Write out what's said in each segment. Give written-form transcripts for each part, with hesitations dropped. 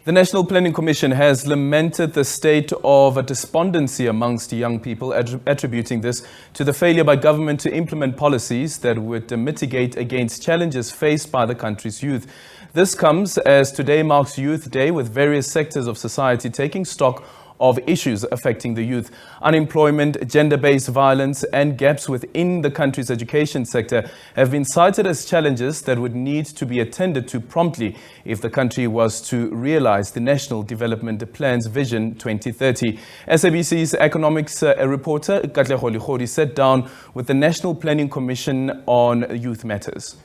The National Planning Commission has lamented the state of despondency amongst young people, attributing this to the failure by government to implement policies that would mitigate against challenges faced by the country's youth. This comes as today marks Youth Day, with various sectors of society taking stock of issues affecting the youth. Unemployment, gender-based violence and gaps within the country's education sector have been cited as challenges that would need to be attended to promptly if the country was to realize the National Development Plan's Vision 2030. SABC's economics reporter Katlego Legodi sat down with the National Planning Commission on youth matters.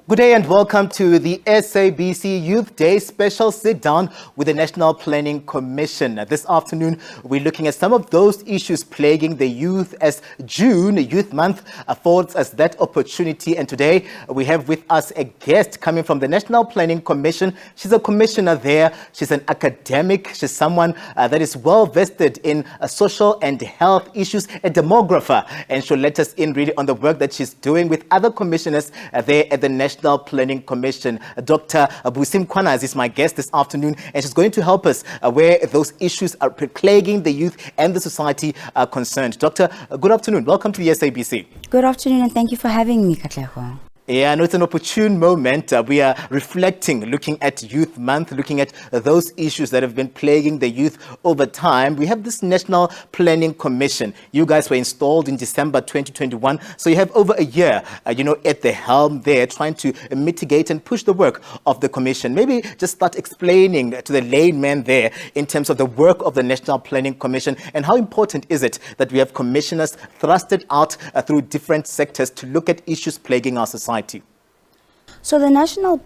Good day and welcome to the SABC Youth Day special sit-down with the National Planning Commission. This afternoon, we're looking at some of those issues plaguing the youth, as June, Youth Month, affords us that opportunity. And today, we have with us a guest coming from the National Planning Commission. She's a commissioner there. She's an academic. She's someone that is well-vested in social and health issues, a demographer. And she'll let us in really on the work that she's doing with other commissioners there at the National Planning Commission. Dr. Busim Kwanaz is my guest this afternoon, and she's going to help us where those issues are plaguing the youth and the society are concerned. Doctor, good afternoon. Welcome to the SABC. Good afternoon, and thank you for having me, Katlego. Yeah, I know it's an opportune moment. We are reflecting, looking at Youth Month, looking at those issues that have been plaguing the youth over time. We have this National Planning Commission. You guys were installed in December 2021, so you have over a year, at the helm there, trying to mitigate and push the work of the commission. Maybe just start explaining to the layman there in terms of the work of the National Planning Commission and how important is it that we have commissioners thrusted out through different sectors to look at issues plaguing our society. So the National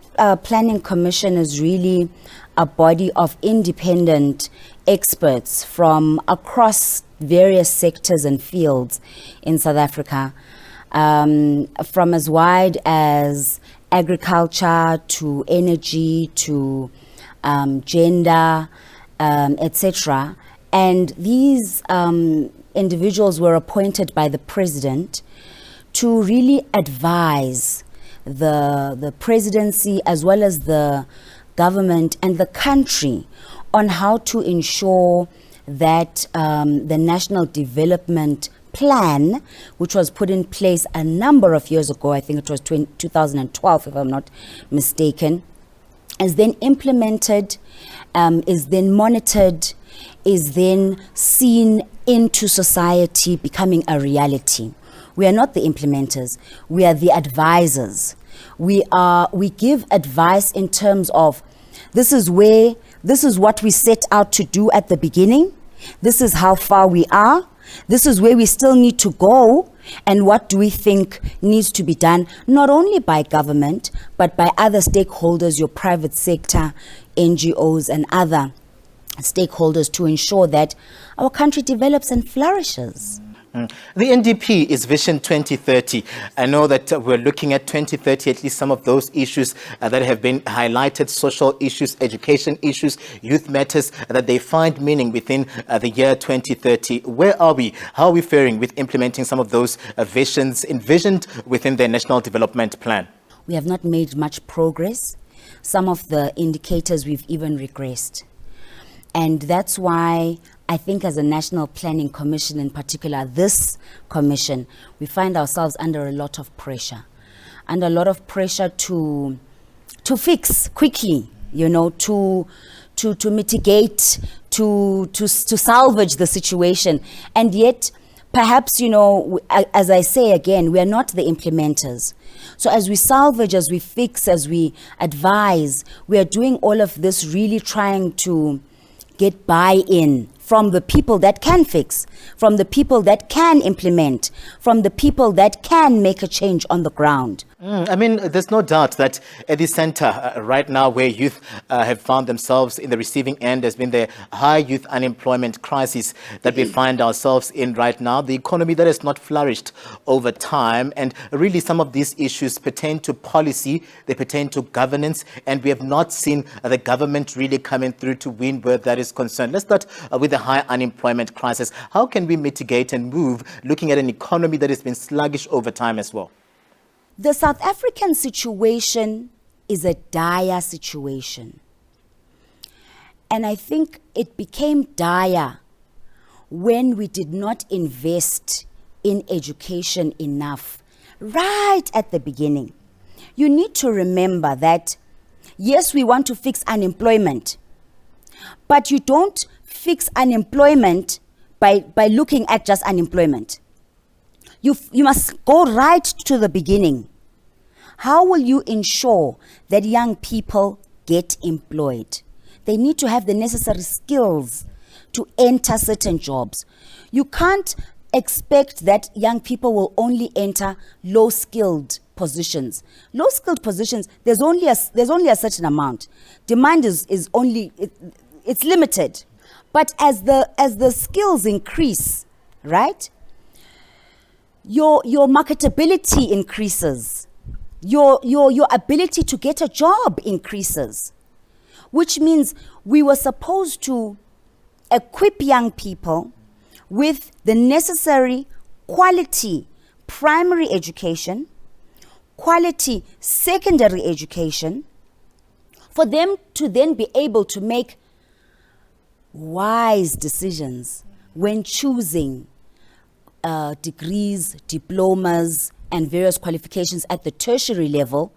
Planning Commission is really a body of independent experts from across various sectors and fields in South Africa, from as wide as agriculture to energy to gender, etc. And these individuals were appointed by the president to really advise the presidency as well as the government and the country on how to ensure that the National Development Plan, which was put in place a number of years ago, I think it was 2012 if I'm not mistaken, is then implemented, is then monitored, is then seen into society becoming a reality. We are not the implementers, we are the advisors. We give advice in terms of this is what we set out to do at the beginning, this is how far we are, this is where we still need to go, and what do we think needs to be done, not only by government, but by other stakeholders, your private sector, NGOs and other stakeholders, to ensure that our country develops and flourishes. The NDP is Vision 2030. I know that we're looking at 2030, at least some of those issues that have been highlighted, social issues, education issues, youth matters, that they find meaning within the year 2030. Where are we? How are we faring with implementing some of those visions envisioned within the National Development Plan? We have not made much progress. Some of the indicators we've even regressed. And that's why I think as a National Planning Commission, in particular this commission, we find ourselves under a lot of pressure. Under a lot of pressure to fix quickly, to mitigate, to salvage the situation. And yet, perhaps, as I say again, we are not the implementers. So as we salvage, as we fix, as we advise, we are doing all of this really trying to get buy-in from the people that can fix, from the people that can implement, from the people that can make a change on the ground. I mean, there's no doubt that at the center right now, where youth have found themselves in the receiving end, has been the high youth unemployment crisis that we find ourselves in right now, the economy that has not flourished over time. And really, some of these issues pertain to policy, they pertain to governance, and we have not seen the government really coming through to win where that is concerned. Let's start with the high unemployment crisis. How can we mitigate and move, looking at an economy that has been sluggish over time as well? The South African situation is a dire situation. And I think it became dire when we did not invest in education enough right at the beginning. You need to remember that, yes, we want to fix unemployment, but you don't fix unemployment by looking at just unemployment. You must go right to the beginning. How will you ensure that young people get employed? They need to have the necessary skills to enter certain jobs. You can't expect that young people will only enter low-skilled positions. Low-skilled positions, there's only a certain amount. Demand is only, it's limited. But as the skills increase, right, your marketability increases. Your ability to get a job increases, which means we were supposed to equip young people with the necessary quality primary education, quality secondary education, for them to then be able to make wise decisions when choosing degrees, diplomas, and various qualifications at the tertiary level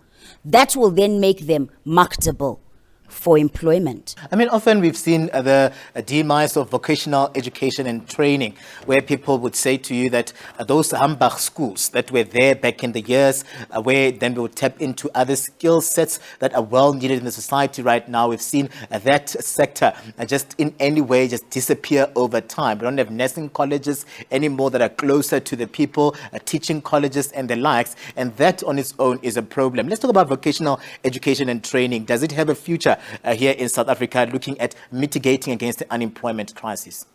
that will then make them marketable for employment. I mean, often we've seen the demise of vocational education and training, where people would say to you that those Hambach schools that were there back in the years, where then we would tap into other skill sets that are well needed in the society right now. We've seen that sector just in any way just disappear over time. We don't have nursing colleges anymore that are closer to the people, teaching colleges and the likes, and that on its own is a problem. Let's talk about vocational education and training. Does it have a future here in South Africa, looking at mitigating against the unemployment crisis?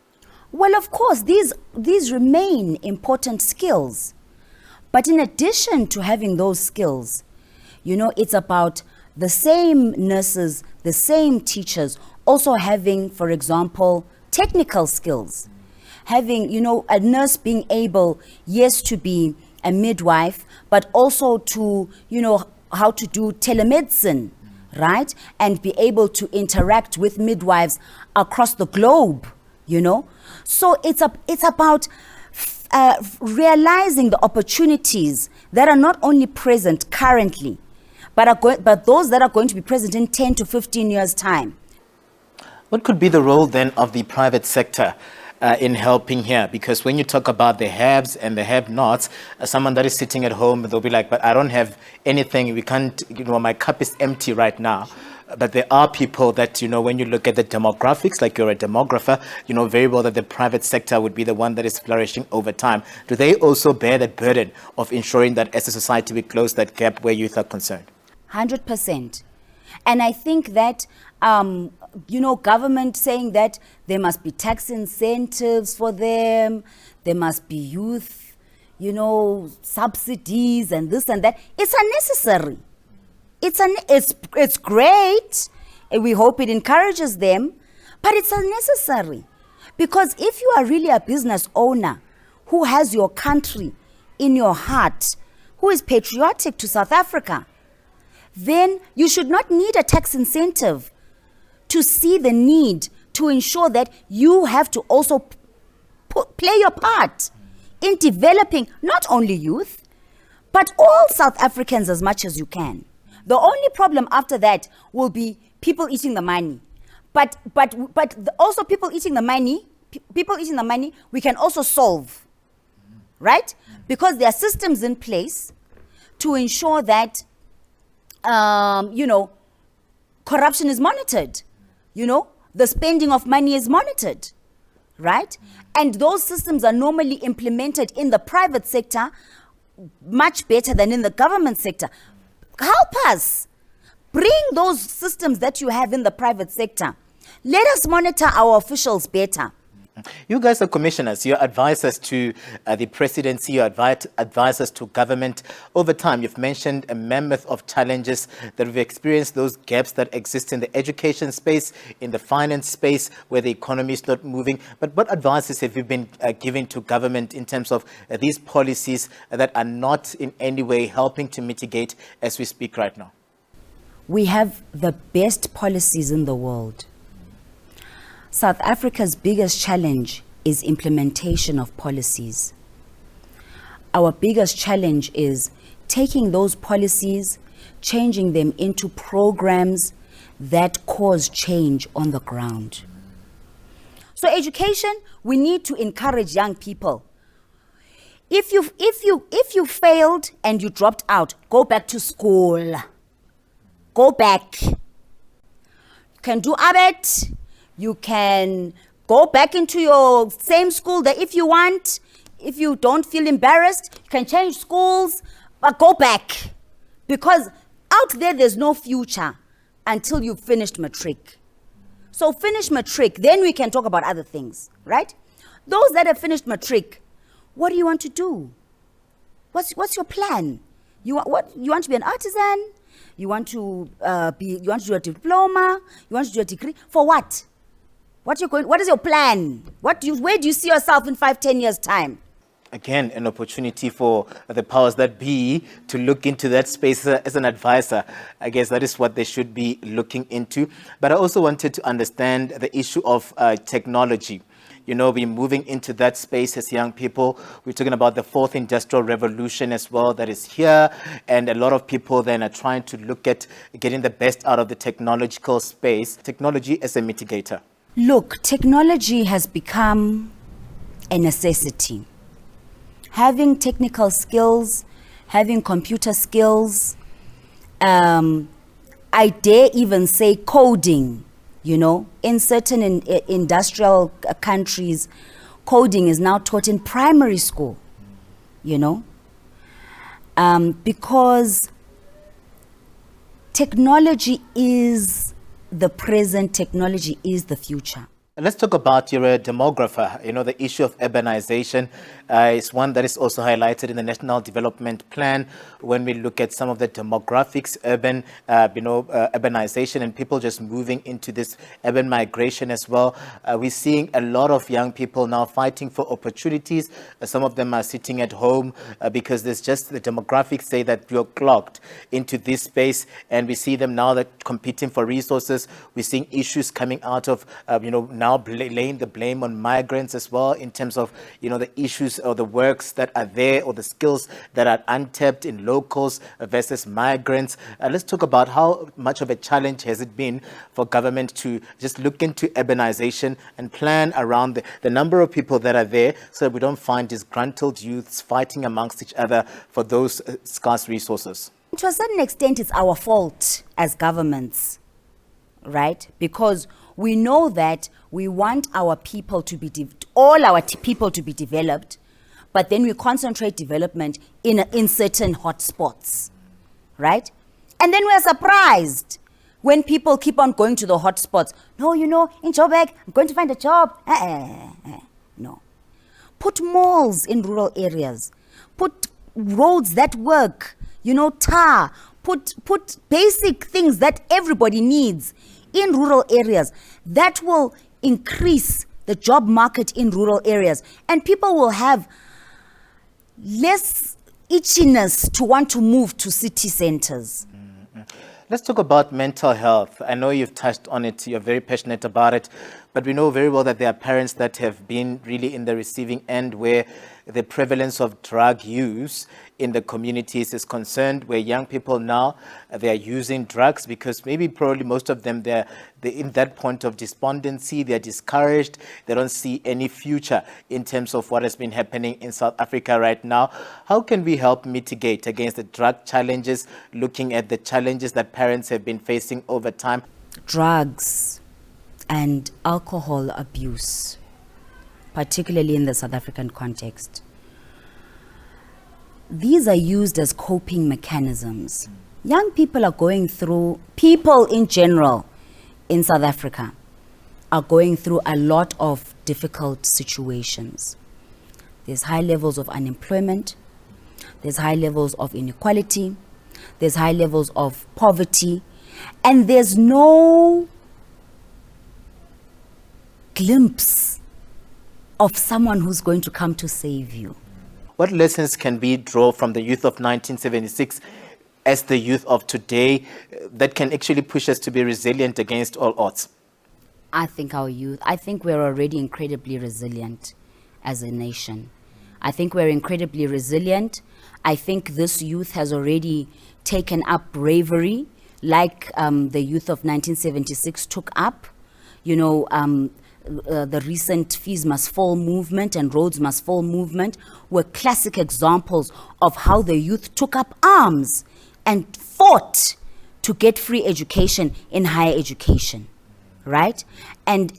Well, of course, these remain important skills. But in addition to having those skills, it's about the same nurses, the same teachers, also having, for example, technical skills. Having, a nurse being able, yes, to be a midwife, but also to, how to do telemedicine, right? And be able to interact with midwives across the globe, So it's about realizing the opportunities that are not only present currently, but those that are going to be present in 10 to 15 years' time. What could be the role then of the private sector in helping here? Because when you talk about the haves and the have-nots, someone that is sitting at home, they'll be like, but I don't have anything. We can't, my cup is empty right now. But there are people that, when you look at the demographics, like you're a demographer, you know very well that the private sector would be the one that is flourishing over time. Do they also bear that burden of ensuring that as a society we close that gap where youth are concerned? 100%. And I think that, government saying that there must be tax incentives for them, there must be youth, subsidies and this and that. It's unnecessary. It's great. And we hope it encourages them, but it's unnecessary. Because if you are really a business owner who has your country in your heart, who is patriotic to South Africa, then you should not need a tax incentive to see the need to ensure that you have to also play your part in developing not only youth, but all South Africans as much as you can. The only problem after that will be people eating the money. But also people eating the money, we can also solve, right? Because there are systems in place to ensure that corruption is monitored, the spending of money is monitored, right? And those systems are normally implemented in the private sector much better than in the government sector. Help us. Bring those systems that you have in the private sector. Let us monitor our officials better. You guys are commissioners. You're advisors to the presidency. You're advisors to government. Over time, you've mentioned a mammoth of challenges that we've experienced, those gaps that exist in the education space, in the finance space, where the economy is not moving. But what advices have you been giving to government in terms of these policies that are not in any way helping to mitigate as we speak right now? We have the best policies in the world. South Africa's biggest challenge is implementation of policies. Our biggest challenge is taking those policies, changing them into programs that cause change on the ground. So education, we need to encourage young people. If you failed and you dropped out, go back to school. Go back. You can do ABET. You can go back into your same school that if you want. If you don't feel embarrassed, you can change schools, but go back. Because out there's no future until you've finished matric. So finish matric, then we can talk about other things, right? Those that have finished matric, what do you want to do? What's your plan? You want to be an artisan? You want to do a diploma? You want to do a degree? For what? What is your plan? Where do you see yourself in 5-10 years' time? Again, an opportunity for the powers that be to look into that space as an advisor. I guess that is what they should be looking into. But I also wanted to understand the issue of technology. You know, we're moving into that space as young people. We're talking about the fourth industrial revolution as well that is here. And a lot of people then are trying to look at getting the best out of the technological space. Technology as a mitigator. Look, technology has become a necessity. Having technical skills, having computer skills, I dare even say coding, you know. In certain industrial countries, coding is now taught in primary school, you know. Because technology is the present, technology is the future. Let's talk about you're a demographer. You know, the issue of urbanization is one that is also highlighted in the National Development Plan when we look at some of the demographics, urbanization and people just moving into this urban migration as well. We're seeing a lot of young people now fighting for opportunities. Some of them are sitting at home because there's just the demographics say that you're clogged into this space, and we see them now that competing for resources. We're seeing issues coming out of, now laying the blame on migrants as well in terms of, the issues or the works that are there or the skills that are untapped in locals versus migrants. Let's talk about how much of a challenge has it been for government to just look into urbanization and plan around the number of people that are there so that we don't find disgruntled youths fighting amongst each other for those scarce resources. To a certain extent, it's our fault as governments, right? Because we know that we want our people to be, people to be developed, but then we concentrate development in certain hotspots, right? And then we're surprised when people keep on going to the hotspots. No, in Joburg, I'm going to find a job. No. Put malls in rural areas. Put roads that work, tar. Put basic things that everybody needs in rural areas. That will increase the job market in rural areas, and people will have less itchiness to want to move to city centers. Let's talk about mental health. I know you've touched on it. You're very passionate about it. But we know very well that there are parents that have been really in the receiving end where the prevalence of drug use in the communities is concerned, where young people now, they are using drugs because probably most of them, they're in that point of despondency, they're discouraged, they don't see any future in terms of what has been happening in South Africa right now. How can we help mitigate against the drug challenges, looking at the challenges that parents have been facing over time? Drugs and alcohol abuse, particularly in the South African context, these are used as coping mechanisms. Young people are going through, people in general in South Africa are going through a lot of difficult situations. There's high levels of unemployment, there's high levels of inequality, there's high levels of poverty, and there's no glimpse of someone who's going to come to save you. What lessons can we draw from the youth of 1976 as the youth of today that can actually push us to be resilient against all odds? I think we're already incredibly resilient as a nation. I think we're incredibly resilient. I think this youth has already taken up bravery like the youth of 1976 took up. You know, the recent Fees Must Fall movement and Roads Must Fall movement were classic examples of how the youth took up arms and fought to get free education in higher education, right? And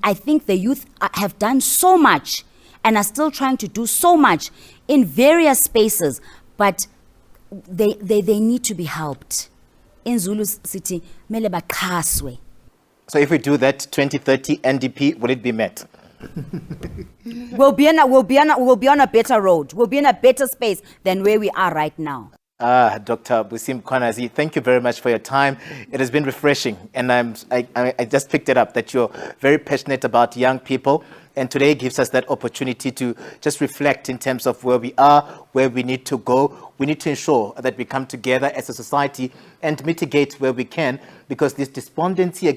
I think the youth have done so much and are still trying to do so much in various spaces, but they need to be helped. In Zulu City, mele baxhaswe. So if we do that 2030 NDP, will it be met? We'll be on a better road. We'll be in a better space than where we are right now. Dr. Busim Konazi, thank you very much for your time. It has been refreshing, and I just picked it up that you're very passionate about young people, and today gives us that opportunity to just reflect in terms of where we are, where we need to go. We need to ensure that we come together as a society and mitigate where we can, because this despondency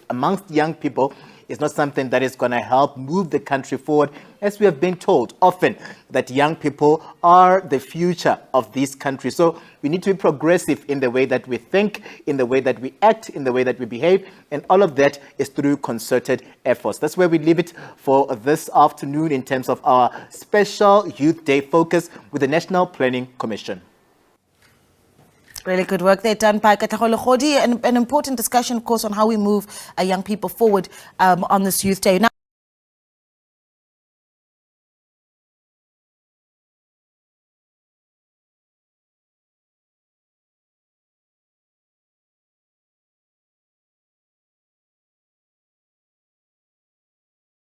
amongst young people is not something that is going to help move the country forward, as we have been told often that young people are the future of this country. So we need to be progressive in the way that we think, in the way that we act, in the way that we behave, and all of that is through concerted efforts. That's where we leave it for this afternoon in terms of our special Youth Day focus with the National Planning Commission. Really good work there done by Katlego, Legodi, an important discussion, of course, on how we move young people forward on this Youth Day. Now